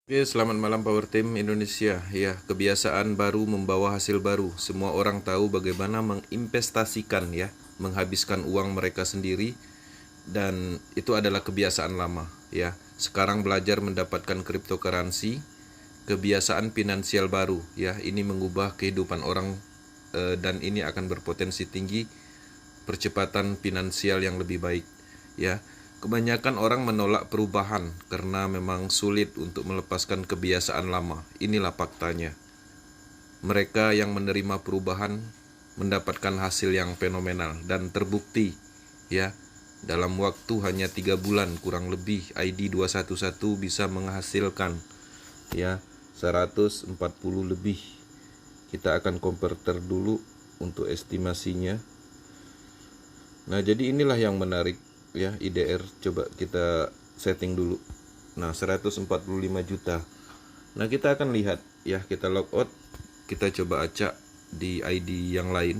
Oke, selamat malam Power Team Indonesia. Ya, kebiasaan baru membawa hasil baru. Semua orang tahu bagaimana menginvestasikan ya, menghabiskan uang mereka sendiri dan itu adalah kebiasaan lama ya. Sekarang belajar mendapatkan cryptocurrency, kebiasaan finansial baru ya. Ini mengubah kehidupan orang dan ini akan berpotensi tinggi percepatan finansial yang lebih baik ya. Kebanyakan orang menolak perubahan karena memang sulit untuk melepaskan kebiasaan lama. Inilah faktanya. Mereka yang menerima perubahan mendapatkan hasil yang fenomenal dan terbukti ya. Dalam waktu hanya 3 bulan kurang lebih ID 211 bisa menghasilkan ya 140 lebih. Kita akan konverter dulu untuk estimasinya. Nah, jadi inilah yang menarik ya, IDR coba kita setting dulu. Nah, 145 juta. Nah, kita akan lihat ya, kita logout, kita coba acak di ID yang lain.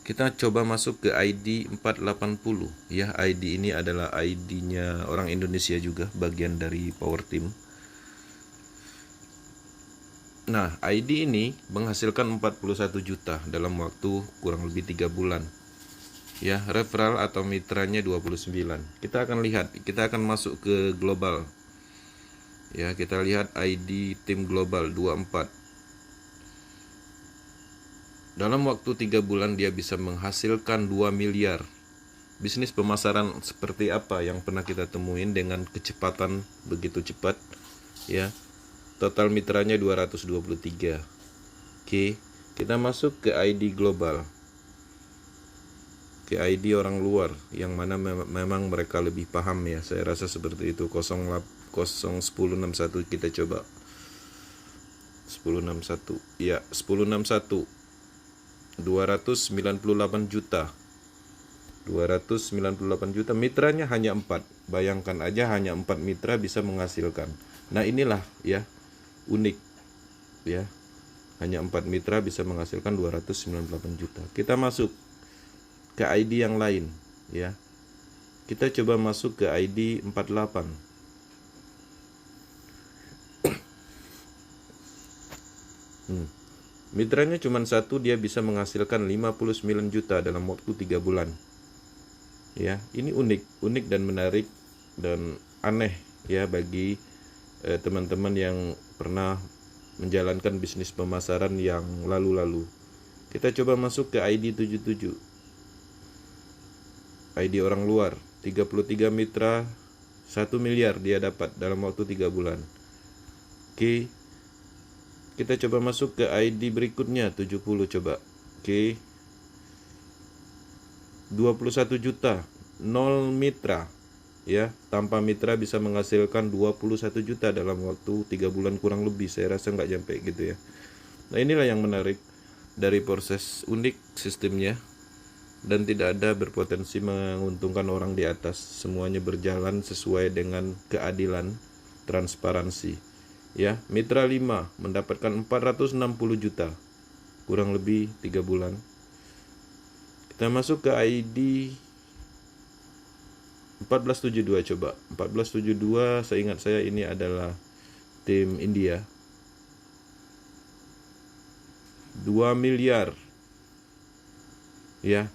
Kita coba masuk ke ID 480 ya. ID ini adalah ID-nya orang Indonesia juga, bagian dari Power Team. Nah, ID ini menghasilkan 41 juta dalam waktu kurang lebih 3 bulan. Ya, referral atau mitranya 29. Kita akan lihat, kita akan masuk ke global. Ya, kita lihat ID tim global 24. Dalam waktu 3 bulan dia bisa menghasilkan 2 miliar. Bisnis pemasaran seperti apa yang pernah kita temuin dengan kecepatan begitu cepat ya. Total mitranya 223. Oke, kita masuk ke ID global. Ke ID orang luar yang mana memang mereka lebih paham ya. Saya rasa seperti itu. 1061 kita coba. 1061. Ya, 1061. 298 juta. 298 juta. Mitranya hanya 4. Bayangkan aja hanya 4 mitra bisa menghasilkan. Nah, inilah ya unik ya. Hanya 4 mitra bisa menghasilkan 298 juta. Kita masuk ke ID yang lain ya. Kita coba masuk ke ID 48. Mitranya cuma satu, dia bisa menghasilkan 59 juta dalam waktu 3 bulan. Ya, ini unik dan menarik dan aneh ya bagi teman-teman yang pernah menjalankan bisnis pemasaran yang lalu-lalu. Kita coba masuk ke ID 77. ID orang luar, 33 mitra, 1 miliar dia dapat dalam waktu 3 bulan. Oke. Kita coba masuk ke ID berikutnya, 70 coba. Oke. 21 juta, 0 mitra. Ya, tanpa mitra bisa menghasilkan 21 juta dalam waktu 3 bulan kurang lebih. Saya rasa nggak sampai gitu ya. Nah, inilah yang menarik dari proses unik sistemnya dan tidak ada berpotensi menguntungkan orang di atas. Semuanya berjalan sesuai dengan keadilan, transparansi. Ya, mitra 5 mendapatkan 460 juta kurang lebih 3 bulan. Kita masuk ke ID 1472 coba. 1472 seingat saya ini adalah tim India. 2 miliar. Ya.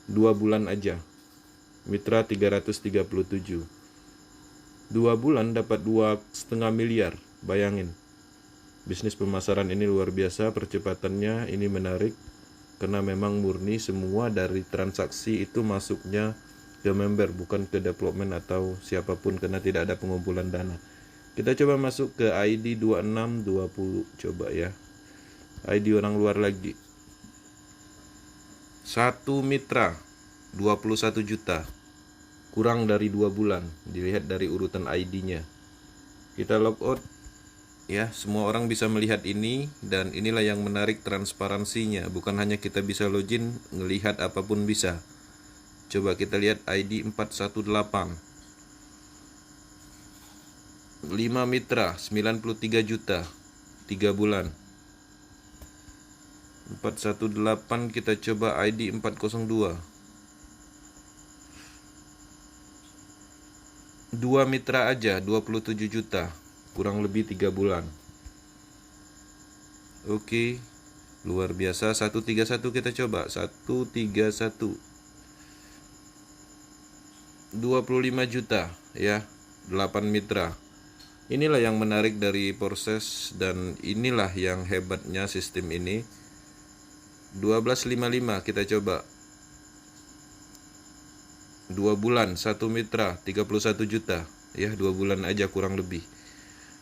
2 bulan aja. Mitra 337. 2 bulan dapat 2,5 miliar. Bayangin. Bisnis pemasaran ini luar biasa, percepatannya ini menarik karena memang murni semua dari transaksi itu masuknya ke member, bukan ke development atau siapapun, karena tidak ada pengumpulan dana. Kita coba masuk ke ID 2620 coba ya. ID orang luar lagi. 1 mitra 21 juta. Kurang dari 2 bulan. Dilihat dari urutan ID-nya. Kita logout ya, semua orang bisa melihat ini dan inilah yang menarik transparansinya. Bukan hanya kita bisa login, ngelihat apapun bisa. Coba kita lihat ID 418. 5 mitra 93 juta 3 bulan. 418 kita coba ID 402. 2 mitra aja 27 juta, kurang lebih 3 bulan. Oke, luar biasa. 131 kita coba. 131 25 juta ya, 8 mitra. Inilah yang menarik dari proses, dan inilah yang hebatnya sistem ini. 1255 kita coba. 2 bulan 1 mitra 31 juta ya, 2 bulan aja kurang lebih.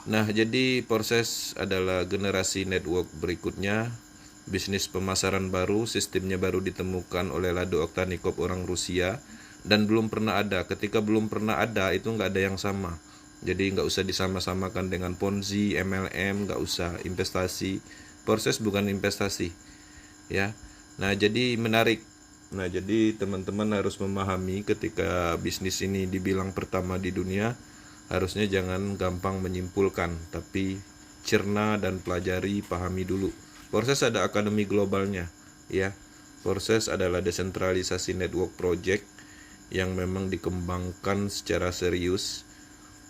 Nah, jadi proses adalah generasi network berikutnya, bisnis pemasaran baru, sistemnya baru ditemukan oleh Lado Oktanikov, orang Rusia, dan belum pernah ada. Ketika belum pernah ada, itu nggak ada yang sama. Jadi nggak usah disama-samakan dengan Ponzi, MLM, nggak usah. Investasi, proses bukan investasi ya. Nah, jadi menarik. Nah, jadi teman-teman harus memahami ketika bisnis ini dibilang pertama di dunia, harusnya jangan gampang menyimpulkan, tapi cerna dan pelajari, pahami dulu. Proses ada akademi globalnya ya. Proses adalah desentralisasi network project yang memang dikembangkan secara serius,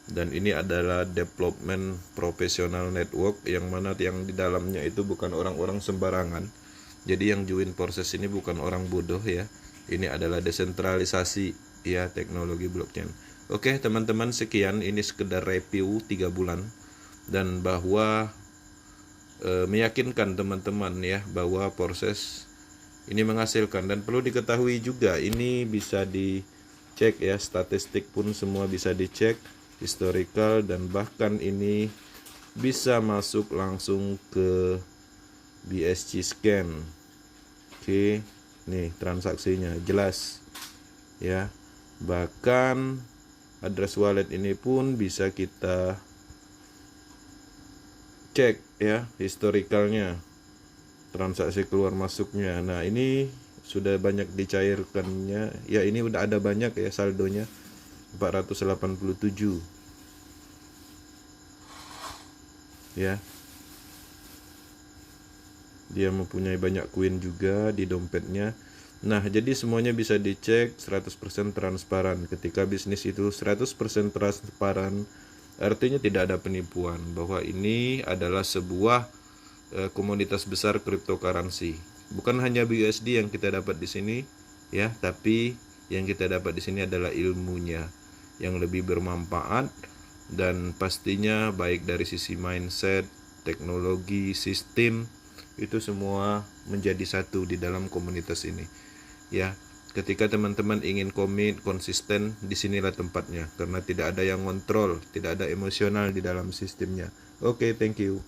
dan ini adalah development professional network yang mana yang di dalamnya itu bukan orang-orang sembarangan. Jadi yang join proses ini bukan orang bodoh ya. Ini adalah desentralisasi ya, teknologi blockchain. Oke teman-teman, sekian, ini sekedar review 3 bulan, dan bahwa meyakinkan teman-teman ya bahwa proses ini menghasilkan. Dan perlu diketahui juga, ini bisa dicek ya, statistik pun semua bisa dicek, historical, dan bahkan ini bisa masuk langsung ke BSC scan. Oke, nih transaksinya jelas ya. Bahkan address wallet ini pun bisa kita cek ya, historicalnya, transaksi keluar masuknya. Nah, ini sudah banyak dicairkannya ya, ini udah ada banyak ya saldonya, 487 ya. Dia mempunyai banyak koin juga di dompetnya. Nah, jadi semuanya bisa dicek, 100% transparan. Ketika bisnis itu 100% transparan, artinya tidak ada penipuan, bahwa ini adalah sebuah komunitas besar cryptocurrency. Bukan hanya BUSD yang kita dapat di sini ya, tapi yang kita dapat di sini adalah ilmunya yang lebih bermanfaat, dan pastinya baik dari sisi mindset, teknologi, sistem, itu semua menjadi satu di dalam komunitas ini ya. Ketika teman-teman ingin komit, konsisten, disinilah tempatnya, karena tidak ada yang kontrol, tidak ada emosional di dalam sistemnya. Oke, thank you.